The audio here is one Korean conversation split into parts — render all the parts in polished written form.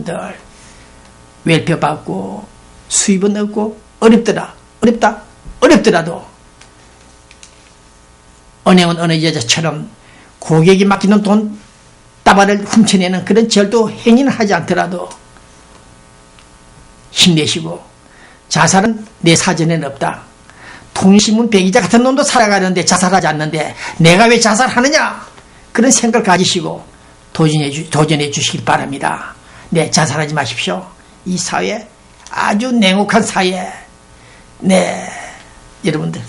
여러분들 웰페어 받고 수입은 없고 어렵더라도 은행은 어느 여자처럼 고객이 맡기는 돈 다발을 훔쳐내는 그런 절도 행위는 하지 않더라도 힘내시고, 자살은 내 사전에는 없다. 통신문 배기자 같은 놈도 살아가는데 자살하지 않는데 내가 왜 자살하느냐, 그런 생각을 가지시고 도전해 주시길 바랍니다. 네, 자살하지 마십시오. 이 사회 아주 냉혹한 사회, 네, 여러분들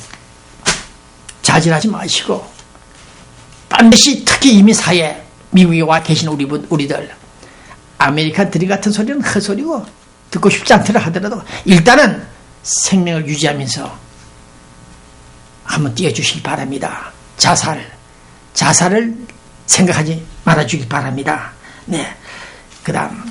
자진하지 마시고 반드시 특히 이민사회 미국에 와 계신 우리들 아메리칸 드림 같은 소리는 헛소리고 듣고 싶지 않더라 하더라도 일단은 생명을 유지하면서 한번 뛰어주시기 바랍니다. 자살을 생각하지 말아주기 바랍니다. 네. 그 다음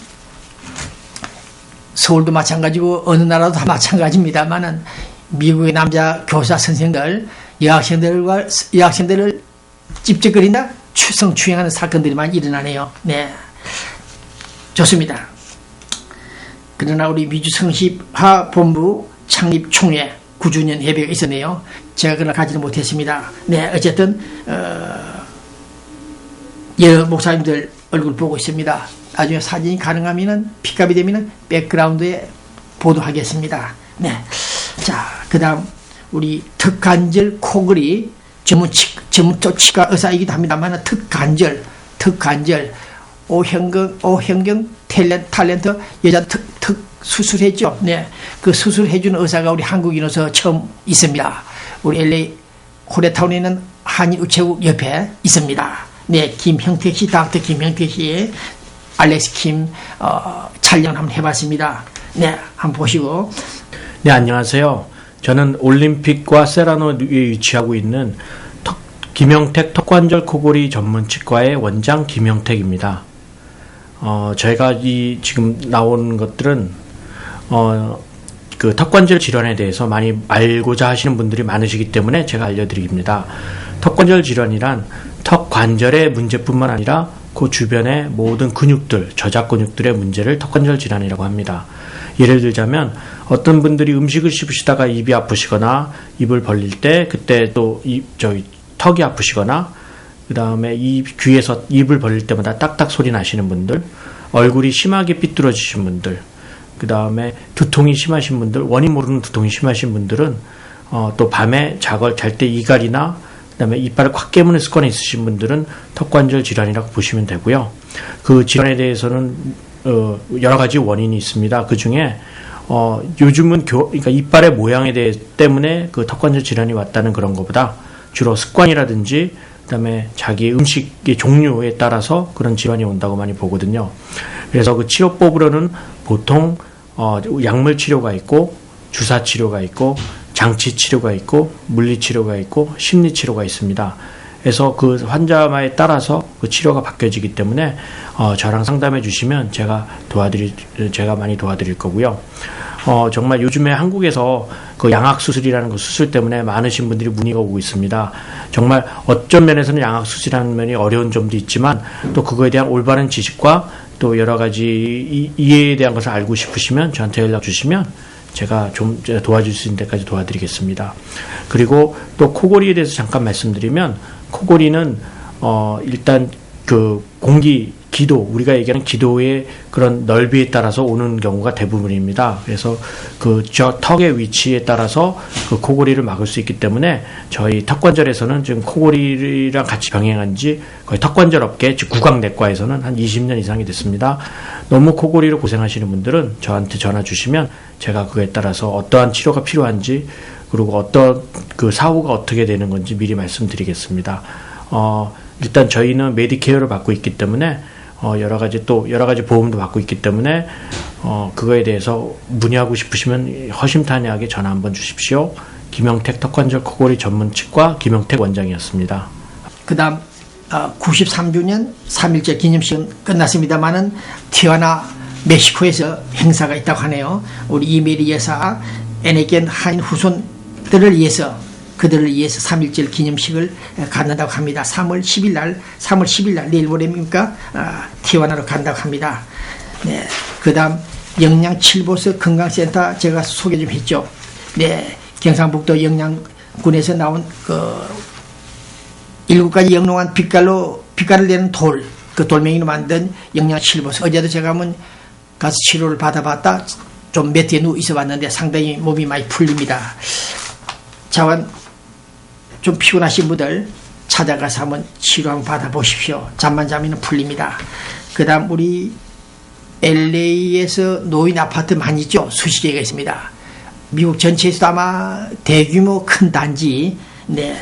서울도 마찬가지고 어느 나라도 다 마찬가지입니다만은 미국의 남자 교사 선생들 여학생들을 찝찝거린다 성추행하는 사건들이 많이 일어나네요. 네, 좋습니다. 그러나 우리 미주성시화 본부 창립 총회 9주년 예배가 있었네요. 제가 그날 가지는 못했습니다. 네, 어쨌든 여러 목사님들 얼굴 보고 있습니다. 나중에 사진이 가능하면은 픽업이 되면은 백그라운드에 보도하겠습니다. 네, 자, 그다음 우리 특관절 코골이 전문 치과 의사이기도 합니다만 특관절 오현경 탤런트 여자 특 수술했죠. 네, 그 수술해주는 의사가 우리 한국인으로서 처음 있습니다. 우리 LA 코레타운에 있는 한인우체국 옆에 있습니다. 네, 김형택 씨, 닥터 김형택 씨, 알렉스 킴 촬영 한번 해봤습니다. 네, 한번 보시고. 네, 안녕하세요. 저는 올림픽과 세라노에 위치하고 있는 김형택 턱관절 코골이 전문 치과의 원장 김형택입니다. 저희가 지금 나온 것들은 그 턱관절 질환에 대해서 많이 알고자 하시는 분들이 많으시기 때문에 제가 알려드립니다. 턱관절 질환이란 턱 관절의 문제뿐만 아니라 그 주변의 모든 근육들, 저작 근육들의 문제를 턱관절 질환이라고 합니다. 예를 들자면 어떤 분들이 음식을 씹으시다가 입이 아프시거나 입을 벌릴 때 그때 또 턱이 아프시거나 그 다음에 귀에서 입을 벌릴 때마다 딱딱 소리 나시는 분들, 얼굴이 심하게 삐뚤어지신 분들, 그 다음에 두통이 심하신 분들, 원인 모르는 두통이 심하신 분들은 또 밤에 잘 때 이갈이나 그 다음에 이빨을 콱 깨무는 습관이 있으신 분들은 턱관절 질환이라고 보시면 되고요. 그 질환에 대해서는 여러 가지 원인이 있습니다. 그 중에 요즘은 그러니까 이빨의 모양에 때문에 그 턱관절 질환이 왔다는 그런 것보다 주로 습관이라든지 그다음에 자기 음식의 종류에 따라서 그런 질환이 온다고 많이 보거든요. 그래서 그 치료법으로는 보통 약물 치료가 있고 주사 치료가 있고 장치 치료가 있고 물리 치료가 있고 심리 치료가 있습니다. 그래서 그 환자에 따라서 그 치료가 바뀌어지기 때문에 저랑 상담해 주시면 제가 많이 도와드릴 거고요. 정말 요즘에 한국에서 그 양악 수술이라는 그 수술 때문에 많으신 분들이 문의가 오고 있습니다. 정말 어떤 면에서는 양악 수술이라는 면이 어려운 점도 있지만 또 그거에 대한 올바른 지식과 또 여러 가지 이해에 대한 것을 알고 싶으시면 저한테 연락 주시면 제가 좀 도와줄 수 있는 데까지 도와드리겠습니다. 그리고 또 코골이에 대해서 잠깐 말씀드리면 코골이는 일단 그 기도, 우리가 얘기하는 기도의 그런 넓이에 따라서 오는 경우가 대부분입니다. 그래서 저 턱의 위치에 따라서 그 코골이를 막을 수 있기 때문에 저희 턱관절에서는 지금 코골이랑 같이 병행한 지 거의 턱관절 업계, 즉 구강내과에서는 한 20년 이상이 됐습니다. 너무 코골이로 고생하시는 분들은 저한테 전화 주시면 제가 그에 따라서 어떠한 치료가 필요한지 그리고 어떤 그 사후가 어떻게 되는 건지 미리 말씀드리겠습니다. 일단 저희는 메디케어를 받고 있기 때문에 여러 가지 보험도 받고 있기 때문에 그거에 대해서 문의하고 싶으시면 허심탄회하게 전화 한번 주십시오. 김형택 턱관절 코골이 전문 치과 김형택 원장이었습니다. 그다음 93주년 3.1절 기념식은 끝났습니다만은 티와나 멕시코에서 행사가 있다고 하네요. 우리 이메리 여사 에네겐 한인 후손들을 위해서 그들을 위해서 3.1절 기념식을 갖는다고 합니다. 3월 10일 날 내일 모레입니까? 티와나로 간다고 합니다. 네. 그 다음 영양7보스 건강센터 제가 소개 좀 했죠. 네, 경상북도 영양군에서 나온 그 7가지 영롱한 빛깔을 내는 돌, 그 돌멩이로 만든 영양7보스. 어제도 제가 한번 가서 치료를 받아봤다. 좀 몇 개 누워 있어 봤는데 상당히 몸이 많이 풀립니다. 자원 좀 피곤하신 분들 찾아가서 한번 치료 한번 받아보십시오. 잠만 자면 풀립니다. 그 다음 우리 LA에서 노인 아파트 많이 있죠. 수십 개가 있습니다. 미국 전체에서도 아마 대규모 큰 단지, 네,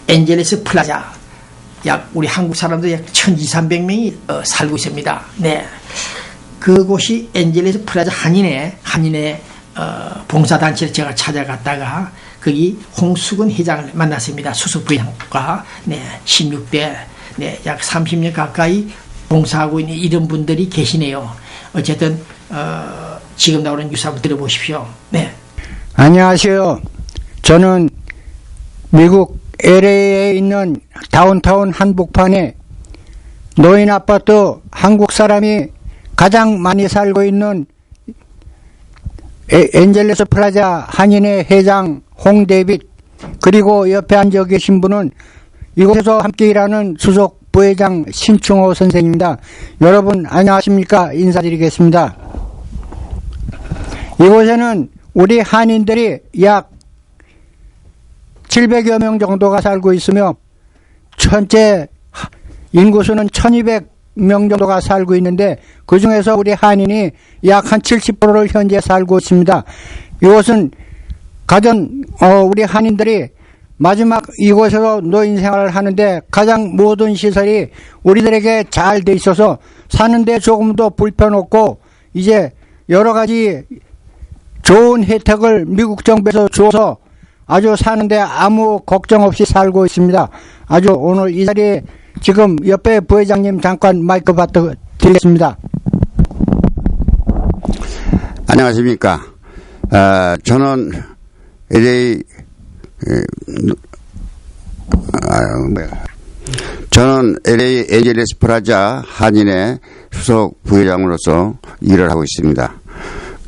엔젤레스 플라자. 약 우리 한국 사람들 약 1,200~300명이 살고 있습니다. 네, 그곳이 엔젤레스 플라자 한인회 봉사단체를 제가 찾아갔다가 거기 홍수근 회장을 만났습니다. 수석 부회장과, 네, 16대, 네, 약 30년 가까이 봉사하고 있는 이런 분들이 계시네요. 어쨌든 지금 나오는 뉴스 한번 들어보십시오. 네. 안녕하세요. 저는 미국 LA에 있는 다운타운 한복판에 노인 아파트 한국 사람이 가장 많이 살고 있는 엔젤레스 플라자 한인회 회장 홍데빗, 그리고 옆에 앉아 계신 분은 이곳에서 함께 일하는 수석 부회장 신충호 선생입니다. 여러분 안녕하십니까? 인사드리겠습니다. 이곳에는 우리 한인들이 약 700여 명 정도가 살고 있으며 전체 인구수는 1200명 정도가 살고 있는데 그 중에서 우리 한인이 약 한 70%를 현재 살고 있습니다. 이곳은 우리 한인들이 마지막 이곳에서 노인 생활을 하는데 가장 모든 시설이 우리들에게 잘 돼 있어서 사는데 조금도 불편 없고 이제 여러 가지 좋은 혜택을 미국 정부에서 줘서 아주 사는데 아무 걱정 없이 살고 있습니다. 아주 오늘 이 자리에 지금 옆에 부회장님 잠깐 마이크 드리겠습니다. 안녕하십니까. 저는 LA 엔젤레스 플라자 한인회 수석 부회장으로서 일을 하고 있습니다.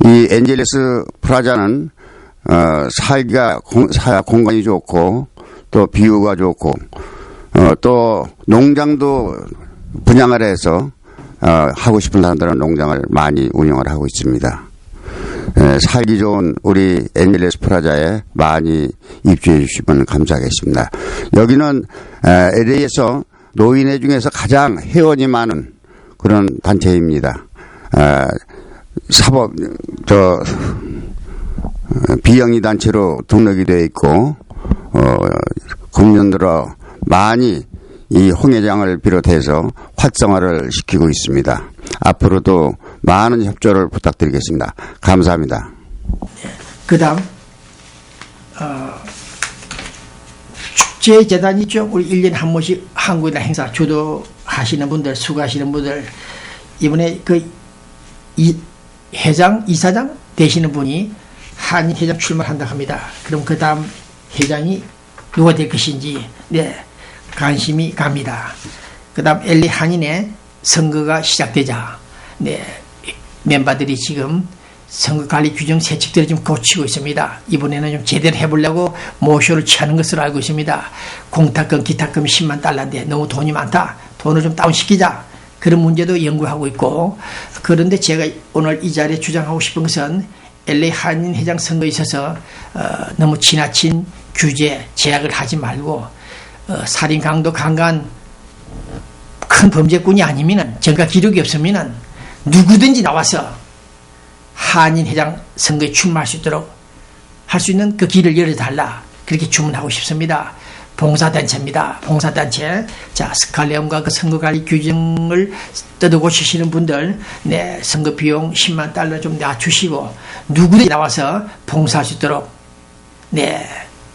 이 엔젤레스 플라자는 살기가 공간이 좋고 또 비유가 좋고 또 농장도 분양을 해서 하고 싶은 사람들은 농장을 많이 운영을 하고 있습니다. 살기 좋은 우리 엔젤레스 플라자에 많이 입주해 주시면 감사하겠습니다. 여기는 LA에서 노인회 중에서 가장 회원이 많은 그런 단체입니다. 비영리 단체로 등록이 되어 있고 금년 들어 많이 이 홍 회장을 비롯해서 활성화를 시키고 있습니다. 앞으로도 많은 협조를 부탁드리겠습니다. 감사합니다. 그 다음 축제재단이 있죠. 우리 1년에 한 번씩 한국이나 행사 주도하시는 분들, 수고하시는 분들, 이번에 그 이사장 되시는 분이 한인 회장 출마한다고 합니다. 그럼 그 다음 회장이 누가 될 것인지, 네, 관심이 갑니다. 그 다음 LA 한인회 선거가 시작되자, 네, 멤버들이 지금 선거관리 규정 세칙들을 좀 고치고 있습니다. 이번에는 좀 제대로 해보려고 모쇼를 취하는 것으로 알고 있습니다. 공탁금, 기탁금이 $100,000인데 너무 돈이 많다. 돈을 좀 다운시키자. 그런 문제도 연구하고 있고, 그런데 제가 오늘 이 자리에 주장하고 싶은 것은 LA 한인 회장 선거에 있어서 너무 지나친 규제, 제약을 하지 말고 살인, 강도, 강간 큰 범죄꾼이 아니면은, 전과 기록이 없으면은 누구든지 나와서 한인 회장 선거에 출마할 수 있도록 할 수 있는 그 길을 열어달라, 그렇게 주문하고 싶습니다. 봉사단체입니다. 봉사단체. 자, 스칼레온과 그 선거관리 규정을 뜯어고치시는 분들, 네, 선거 비용 $100,000 좀 낮추시고 누구든지 나와서 봉사할 수 있도록, 네,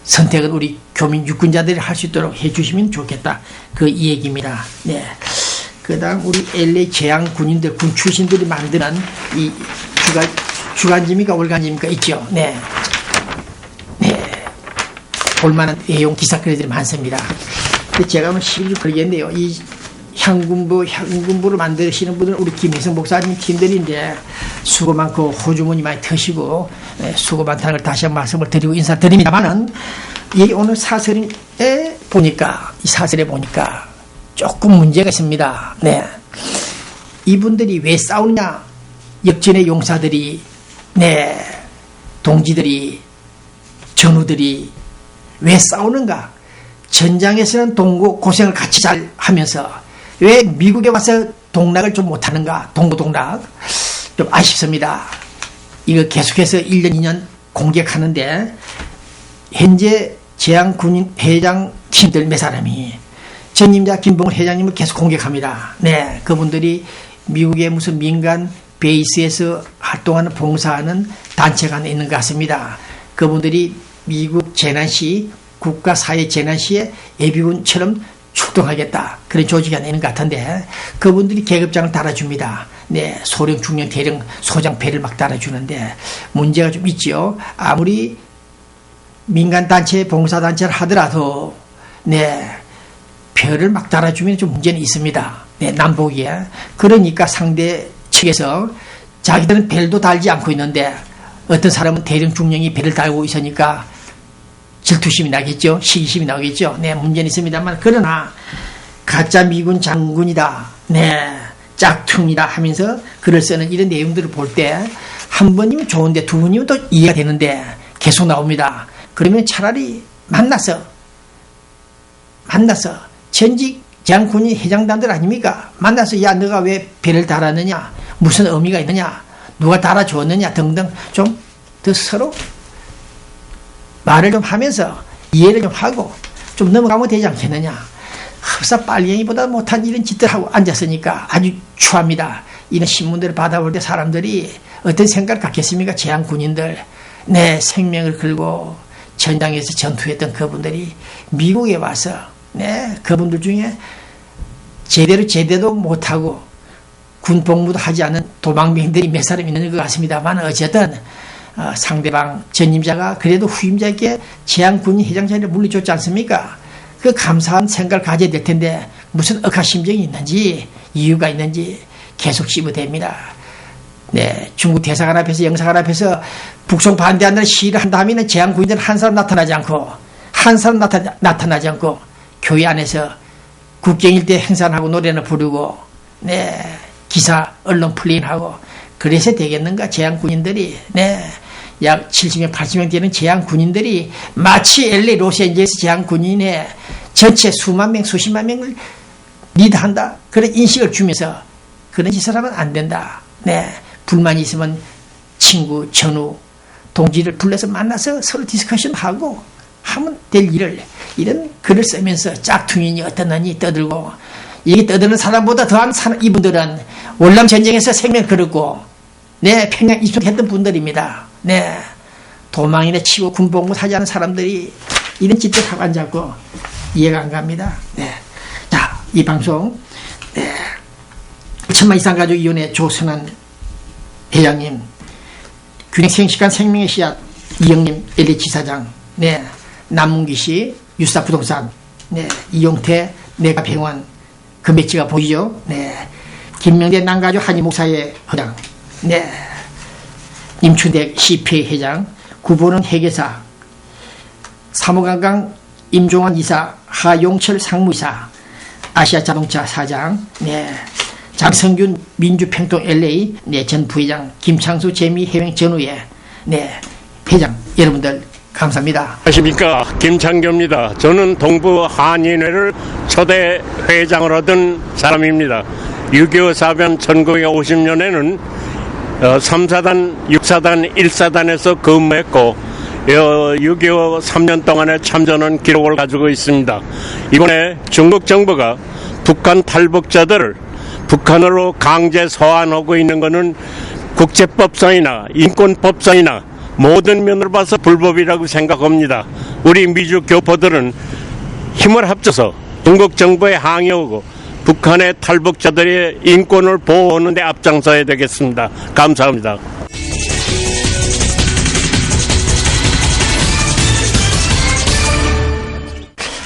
선택은 우리 교민 유권자들이 할 수 있도록 해주시면 좋겠다. 그 이 얘기입니다. 네. 그 다음 우리 LA 재향 군인들, 군 출신들이 만드는 이 주간지입니까 월간지입니까 있죠. 네. 네. 볼만한 내용 기사거리들이 많습니다. 제가 한번 시비를 걸겠네요. 이 향군부를 만드시는 분들은 우리 김혜성 목사님 팀들인데 수고 많고 호주머니 많이 터시고 수고 많다는 걸 다시 한번 말씀을 드리고 인사드립니다만은 이 오늘 사설에 보니까 이 사설에 보니까 조금 문제가 있습니다. 네. 이분들이 왜 싸우느냐? 역전의 용사들이 동지들이 전우들이 왜 싸우는가? 전장에서는 동고 고생을 같이 잘 하면서 왜 미국에 와서 동락을 좀 못하는가? 동고동락. 좀 아쉽습니다. 이거 계속해서 1년, 2년 공격하는데 현재 재향군인 회장 팀들 몇 사람이 전임자 김봉을 회장님을 계속 공격합니다. 네, 그분들이 미국의 무슨 민간 베이스에서 활동하는 봉사하는 단체가 있는 것 같습니다. 그분들이 미국 재난시 국가사회 재난시에 예비군처럼 출동하겠다. 그런 조직이 하나 있는 것 같은데 그분들이 계급장을 달아줍니다. 네, 소령, 중령, 대령, 소장, 배를 막 달아주는데 문제가 좀 있지요. 아무리 민간단체, 봉사단체를 하더라도 별을 막 달아주면 좀 문제는 있습니다. 남북이에. 그러니까 상대 측에서 자기들은 벨도 달지 않고 있는데 어떤 사람은 대령, 중령이 배를 달고 있으니까 질투심이 나겠죠. 시기심이 나오겠죠. 문제는 있습니다만 그러나 가짜 미군 장군이다. 짝퉁이다 하면서 글을 쓰는 이런 내용들을 볼 때 한 번이면 좋은데 두 번이면 또 이해가 되는데 계속 나옵니다. 그러면 차라리 만나서 전직 재향군인 회장단들 아닙니까? 만나서 야 너가 왜 배를 달았느냐? 무슨 의미가 있느냐? 누가 달아주었느냐? 등등 좀 더 서로 말을 좀 하면서 이해를 좀 하고 좀 넘어가면 되지 않겠느냐. 흡사 빨갱이보다 못한 이런 짓들 하고 앉았으니까 아주 추합니다. 이런 신문들을 받아볼 때 사람들이 어떤 생각을 갖겠습니까? 재향군인들 생명을 걸고 전장에서 전투했던 그분들이 미국에 와서 그분들 중에 제대도 못하고 군 복무도 하지 않은 도망병들이 몇 사람 있는 것 같습니다만 어쨌든 상대방 전임자가 그래도 후임자에게 재향군인 회장 자리를 물리줬지 않습니까? 그 감사한 생각을 가져야 될 텐데 무슨 억하심정이 있는지 이유가 있는지 계속 씹어댑니다. 중국 대사관 앞에서 영사관 앞에서 북송 반대한다는 시위를 한 다음에는 재향군인들은 한 사람 나타나지 않고 교회 안에서 국경일 때 행사하고 노래나 부르고 기사 언론 플레인하고 그래서 되겠는가? 재향군인들이 약 70명 80명 되는 재향군인들이 마치 LA 로스앤젤레스 재향군인의 전체 수만 명 수십만 명을 리드한다 그런 인식을 주면서 그런 짓을 하면 안 된다. 불만이 있으면 친구 전우 동지를 불러서 만나서 서로 디스커션하고 하면 될 일을 이런 글을 쓰면서 짝퉁이니 어떠느니 떠들고 이게 떠드는 사람보다 더한 사람 이분들은 월남 전쟁에서 생명 걸었고 평양 입성했던 분들입니다. 도망이나 치고 군복무 하지 않은 사람들이 이런 짓들 하고 앉았고 이해가 안 갑니다. 자, 이 방송 천만 이상가족위원회 조선한 회장님, 균형생식한 생명의 씨앗 이영림 LH 사장, 남문기 씨 유사부동산, 이용태 내가병원 그 매치가 보이죠. 김명대 남가족 한의목사회 회장, 임춘택 CPA 회장, 구보는 회계사, 사무관광 임종환 이사, 하용철 상무이사, 아시아자동차 사장, 장성균 민주평통 LA 전 부회장, 김창수 재미해외 전후회 회장, 여러분들 감사합니다. 안녕하십니까, 김창규입니다. 저는 동부 한인회를 초대 회장을 얻은 사람입니다. 6.25 사변 1950년에는 3사단, 6사단, 1사단에서 근무했고 6.25 3년 동안의 참전은 기록을 가지고 있습니다. 이번에 중국 정부가 북한 탈북자들을 북한으로 강제 소환하고 있는 것은 국제법상이나 인권법상이나 모든 면으로 봐서 불법이라고 생각합니다. 우리 미주 교포들은 힘을 합쳐서 중국 정부에 항의하고 북한의 탈북자들의 인권을 보호하는 데 앞장서야 되겠습니다. 감사합니다.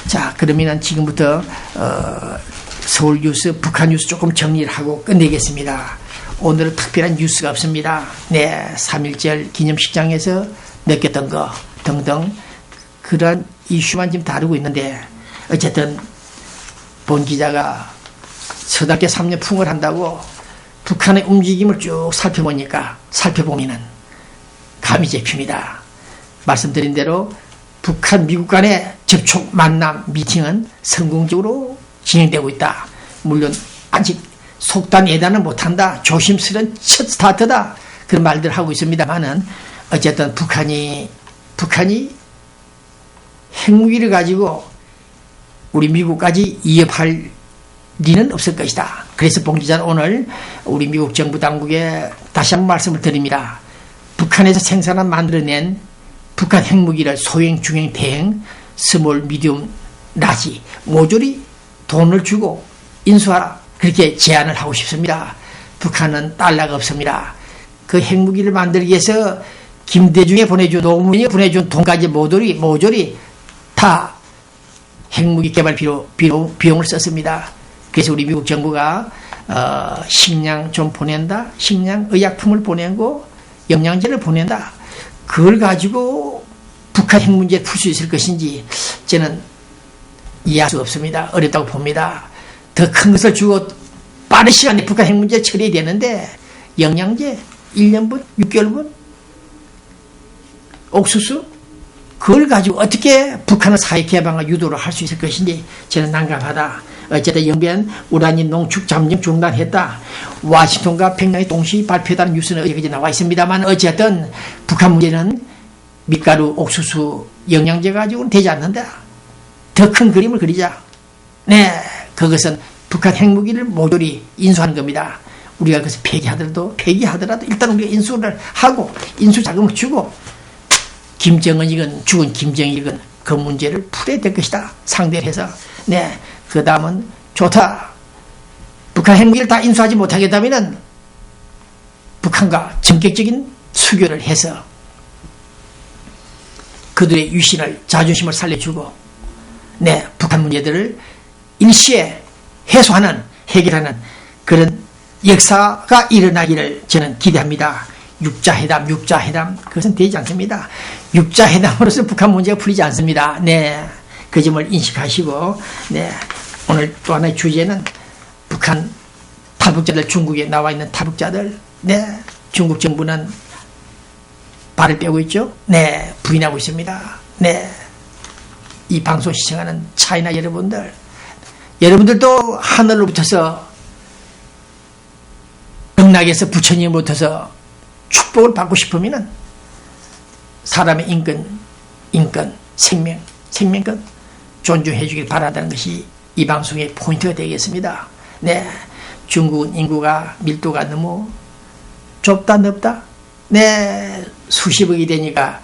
자, 그러면 지금부터 서울 뉴스, 북한 뉴스 조금 정리를 하고 끝내겠습니다. 오늘은 특별한 뉴스가 없습니다. 네, 3.1절 기념식장에서 느꼈던 거 등등 그런 이슈만 지금 다루고 있는데, 어쨌든 본 기자가 서답게 3년 풍을 한다고 북한의 움직임을 쭉 살펴보면은 감이 잡힙니다. 말씀드린 대로 북한 미국 간의 접촉 만남 미팅은 성공적으로 진행되고 있다. 물론 아직 속단 예단은 못한다. 조심스런 첫 스타트다. 그런 말들 하고 있습니다만은 어쨌든 북한이 핵무기를 가지고 우리 미국까지 위협할 리는 없을 것이다. 그래서 봉 기자는 오늘 우리 미국 정부 당국에 다시 한번 말씀을 드립니다. 북한에서 만들어낸 북한 핵무기를 소형, 중형, 대형, 스몰, 미디움, 라지 모조리 돈을 주고 인수하라. 그렇게 제안을 하고 싶습니다. 북한은 달러가 없습니다. 그 핵무기를 만들기 위해서 김대중에 보내준, 노무현이 보내준 돈까지 모조리 다 핵무기 개발 비용을 썼습니다. 그래서 우리 미국 정부가 식량 좀 보낸다. 식량, 의약품을 보내고 영양제를 보낸다. 그걸 가지고 북한 핵 문제를 풀 수 있을 것인지 저는 이해할 수 없습니다. 어렵다고 봅니다. 더 큰 것을 주고 빠른 시간에 북한 핵 문제 처리해야 되는데 영양제 1년분, 6개월분, 옥수수 그걸 가지고 어떻게 북한의 사회 개방을 유도를 할 수 있을 것인지 저는 난감하다. 어쨌든 영변 우라늄 농축 잠정 중단했다. 워싱턴과 평양이 동시 발표했다는 뉴스는 여기까지 나와 있습니다만 어쨌든 북한 문제는 밀가루, 옥수수, 영양제 가지고는 되지 않는다. 더 큰 그림을 그리자. 네, 그것은 북한 핵무기를 모조리 인수하는 겁니다. 우리가 그것을 폐기하더라도 일단 우리가 인수를 하고 인수 자금을 주고 김정은이건 죽은 김정일이건 그 문제를 풀어야 될 것이다. 상대를 해서. 네. 그 다음은 좋다. 북한 핵무기를 다 인수하지 못하겠다면 북한과 전격적인 수교를 해서 그들의 유신을, 자존심을 살려주고, 네. 북한 문제들을 일시에 해결하는 그런 역사가 일어나기를 저는 기대합니다. 육자회담, 그것은 되지 않습니다. 육자회담으로서 북한 문제가 풀리지 않습니다. 네. 그 점을 인식하시고, 네. 오늘 또 하나의 주제는 북한 탈북자들, 중국에 나와 있는 탈북자들, 네. 중국 정부는 발을 빼고 있죠? 네. 부인하고 있습니다. 네. 이 방송 시청하는 차이나 여러분들도 하늘로부터서, 극락에서 부처님으로부터서 축복을 받고 싶으면 사람의 인권, 생명권 존중해 주길 바라다는 것이 이 방송의 포인트가 되겠습니다. 네. 중국은 인구가 밀도가 너무 좁다, 넓다. 네. 수십억이 되니까